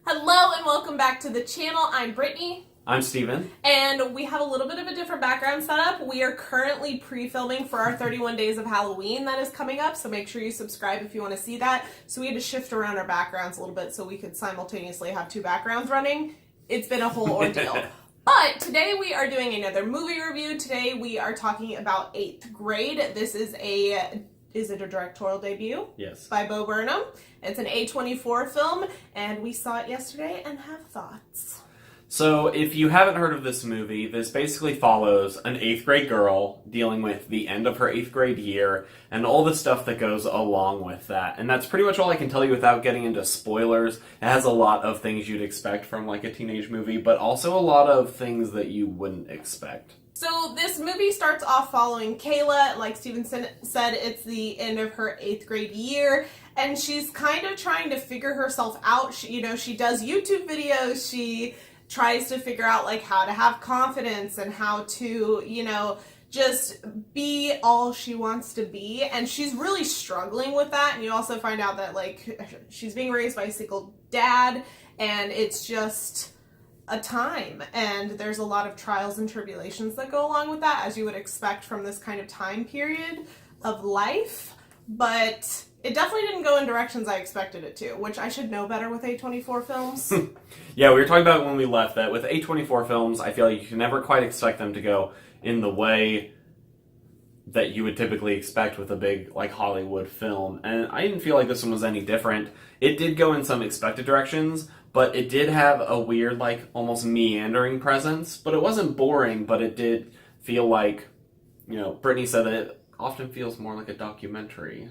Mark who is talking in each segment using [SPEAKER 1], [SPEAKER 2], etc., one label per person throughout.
[SPEAKER 1] Hello and welcome back to the channel. I'm Brittany.
[SPEAKER 2] I'm Steven.
[SPEAKER 1] And we have a little bit of a different background setup. We are currently pre-filming for our 31 Days of Halloween that is coming up, so make sure you subscribe if you want to see that. So we had to shift around our backgrounds a little bit so we could simultaneously have two backgrounds running. It's been a whole ordeal. But today we are doing another movie review. Today we are talking about 8th Grade. This is it a directorial debut?
[SPEAKER 2] Yes.
[SPEAKER 1] By Bo Burnham. It's an A24 film, and we saw it yesterday and have thoughts.
[SPEAKER 2] So, if you haven't heard of this movie, this basically follows an 8th grade girl dealing with the end of her 8th grade year and all the stuff that goes along with that. And that's pretty much all I can tell you without getting into spoilers. It has a lot of things you'd expect from like a teenage movie, but also a lot of things that you wouldn't expect.
[SPEAKER 1] So this movie starts off following Kayla. Like Steven said, it's the end of her 8th grade year, and she's kind of trying to figure herself out. She does YouTube videos. She tries to figure out like how to have confidence and how to, just be all she wants to be. And she's really struggling with that. And you also find out that like she's being raised by a single dad, and it's just a time, and there's a lot of trials and tribulations that go along with that, as you would expect from this kind of time period of life. But it definitely didn't go in directions I expected it to, which I should know better with A24 films.
[SPEAKER 2] Yeah, we were talking about when we left that with A24 films, I feel like you can never quite expect them to go in the way that you would typically expect with a big like Hollywood film. And I didn't feel like this one was any different. It did go in some expected directions, but it did have a weird, like, almost meandering presence. But it wasn't boring, but it did feel like, Brittany said that it often feels more like a documentary.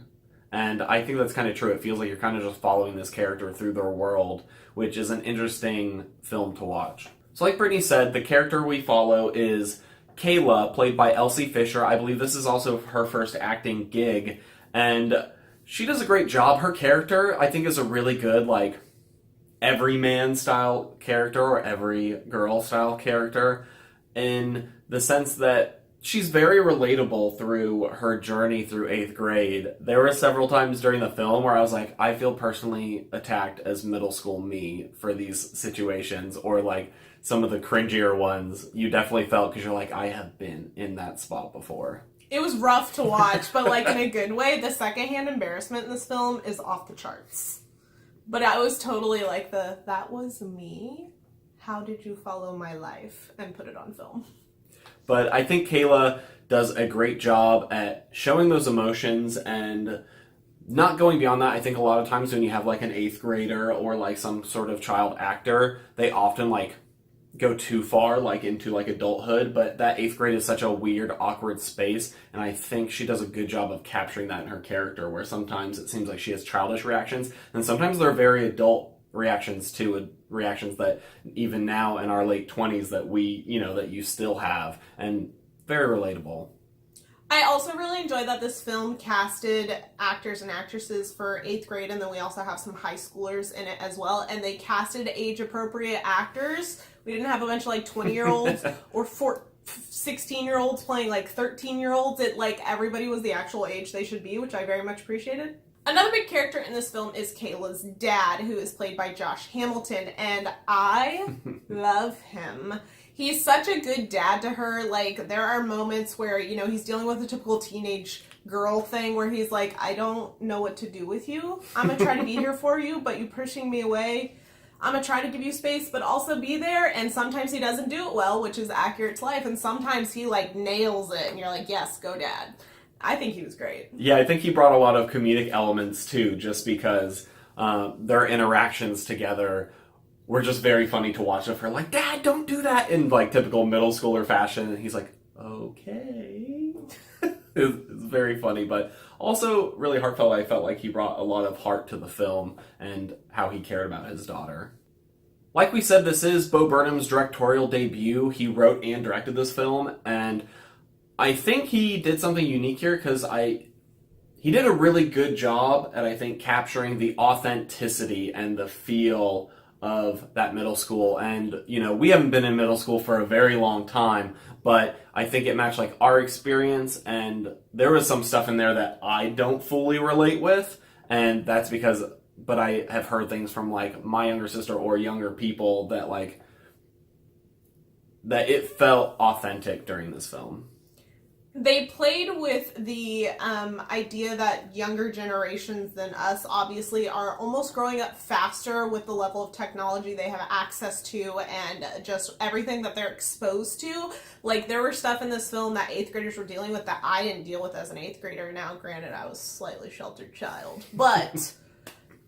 [SPEAKER 2] And I think that's kind of true. It feels like you're kind of just following this character through their world, which is an interesting film to watch. So like Brittany said, the character we follow is Kayla, played by Elsie Fisher. I believe this is also her first acting gig. And she does a great job. Her character, I think, is a really good, like, everyman style character or every girl style character, in the sense that she's very relatable through her journey through 8th grade. There were several times during the film where I was like, I feel personally attacked as middle school me for these situations, or like some of the cringier ones you definitely felt because you're like, I have been in that spot before.
[SPEAKER 1] It was rough to watch, but like in a good way. The secondhand embarrassment in this film is off the charts. But I was totally like that was me? How did you follow my life? And put it on film.
[SPEAKER 2] But I think Kayla does a great job at showing those emotions and not going beyond that. I think a lot of times when you have like an 8th grader or like some sort of child actor, they often like go too far like into like adulthood, but that 8th grade is such a weird, awkward space, and I think she does a good job of capturing that in her character, where sometimes it seems like she has childish reactions, and sometimes they're very adult reactions too, reactions that even now in our late 20s that we, that you still have, and very relatable.
[SPEAKER 1] I also really enjoyed that this film casted actors and actresses for 8th grade, and then we also have some high schoolers in it as well, and they casted age-appropriate actors. We didn't have a bunch of like 20-year-olds or 16-year-olds playing like 13-year-olds. Everybody was the actual age they should be, which I very much appreciated. Another big character in this film is Kayla's dad, who is played by Josh Hamilton, and I love him. He's such a good dad to her. Like, there are moments where, he's dealing with a typical teenage girl thing where he's like, I don't know what to do with you. I'm going to try to be here for you, but you pushing me away. I'm going to try to give you space, but also be there. And sometimes he doesn't do it well, which is accurate to life. And sometimes he, nails it. And you're like, yes, go dad. I think he was great.
[SPEAKER 2] Yeah, I think he brought a lot of comedic elements, too, just because their interactions together were just very funny to watch of her. Like, Dad, don't do that! In, typical middle schooler fashion. And he's like, okay. It's very funny, but also really heartfelt. I felt like he brought a lot of heart to the film and how he cared about his daughter. Like we said, this is Bo Burnham's directorial debut. He wrote and directed this film, and I think he did something unique here because he did a really good job at, I think, capturing the authenticity and the feel of that middle school. And, we haven't been in middle school for a very long time, but I think it matched our experience, and there was some stuff in there that I don't fully relate with, and that's because but I have heard things from like my younger sister or younger people that like that it felt authentic during this film.
[SPEAKER 1] They played with the idea that younger generations than us obviously are almost growing up faster with the level of technology they have access to and just everything that they're exposed to. Like, there were stuff in this film that 8th graders were dealing with that I didn't deal with as an 8th grader. Now, granted, I was a slightly sheltered child, but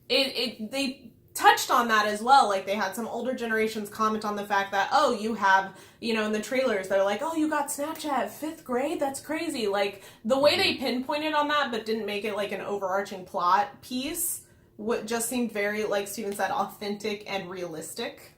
[SPEAKER 1] they touched on that as well. Like, they had some older generations comment on the fact that, oh, you have, you know, in the trailers, they're like, oh, you got Snapchat at 5th grade? That's crazy. Like, the way they pinpointed on that but didn't make it like an overarching plot piece, what just seemed very, like Steven said, authentic and realistic.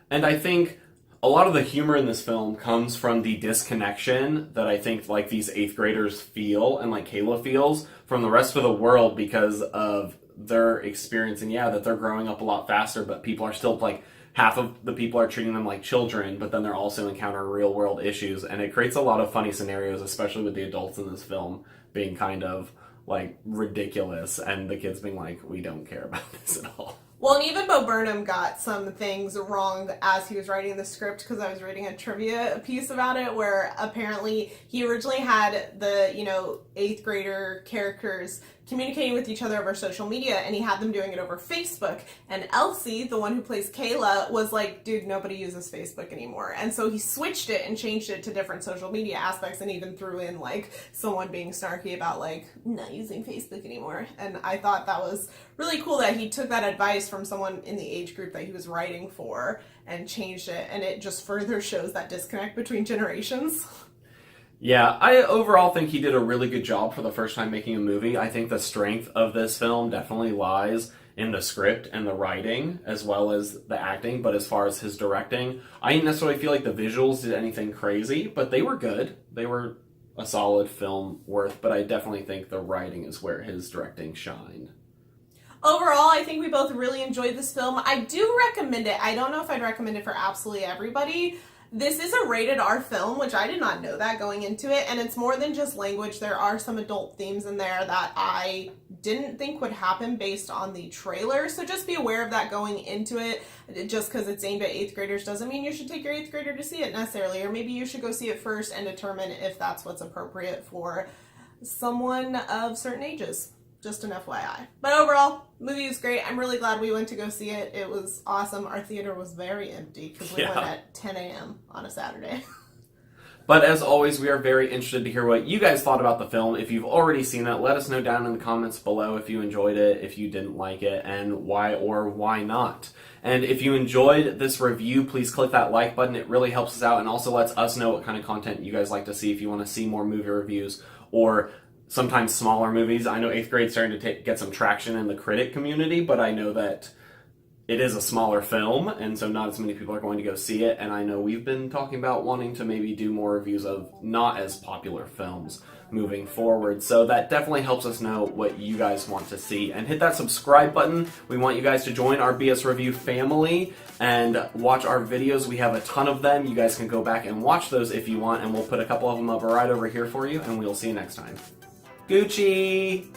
[SPEAKER 2] And I think a lot of the humor in this film comes from the disconnection that I think like these 8th graders feel and like Kayla feels from the rest of the world because of their experience, and that they're growing up a lot faster, but people are still like half of the people are treating them like children, but then they're also encountering real world issues, and it creates a lot of funny scenarios, especially with the adults in this film being kind of like ridiculous and the kids being like, we don't care about this at all.
[SPEAKER 1] Well, and even Bo Burnham got some things wrong as he was writing the script, because I was reading a trivia piece about it where apparently he originally had the, 8th grader characters communicating with each other over social media, and he had them doing it over Facebook. And Elsie, the one who plays Kayla, was like, dude, nobody uses Facebook anymore. And so he switched it and changed it to different social media aspects, and even threw in like someone being snarky about like not using Facebook anymore. And I thought that was really cool that he took that advice from someone in the age group that he was writing for and changed it, and it just further shows that disconnect between generations.
[SPEAKER 2] Yeah, I overall think he did a really good job for the first time making a movie. I think the strength of this film definitely lies in the script and the writing, as well as the acting, but as far as his directing, I didn't necessarily feel like the visuals did anything crazy, but they were good. They were a solid film worth, but I definitely think the writing is where his directing shined.
[SPEAKER 1] Overall, I think we both really enjoyed this film. I do recommend it. I don't know if I'd recommend it for absolutely everybody. This is a rated R film, which I did not know that going into it, and it's more than just language. There are some adult themes in there that I didn't think would happen based on the trailer, so just be aware of that going into it. Just because it's aimed at 8th graders doesn't mean you should take your 8th grader to see it necessarily, or maybe you should go see it first and determine if that's what's appropriate for someone of certain ages. Just an FYI. But overall, movie is great. I'm really glad we went to go see it. It was awesome. Our theater was very empty because we went at 10 a.m. on a Saturday.
[SPEAKER 2] But as always, we are very interested to hear what you guys thought about the film. If you've already seen it, let us know down in the comments below if you enjoyed it, if you didn't like it, and why or why not. And if you enjoyed this review, please click that like button. It really helps us out and also lets us know what kind of content you guys like to see if you want to see more movie reviews or sometimes smaller movies. I know 8th grade's starting to get some traction in the critic community, but I know that it is a smaller film, and so not as many people are going to go see it, and I know we've been talking about wanting to maybe do more reviews of not as popular films moving forward, so that definitely helps us know what you guys want to see. And hit that subscribe button. We want you guys to join our BS Review family and watch our videos. We have a ton of them. You guys can go back and watch those if you want, and we'll put a couple of them up right over here for you, and we'll see you next time. Gucci!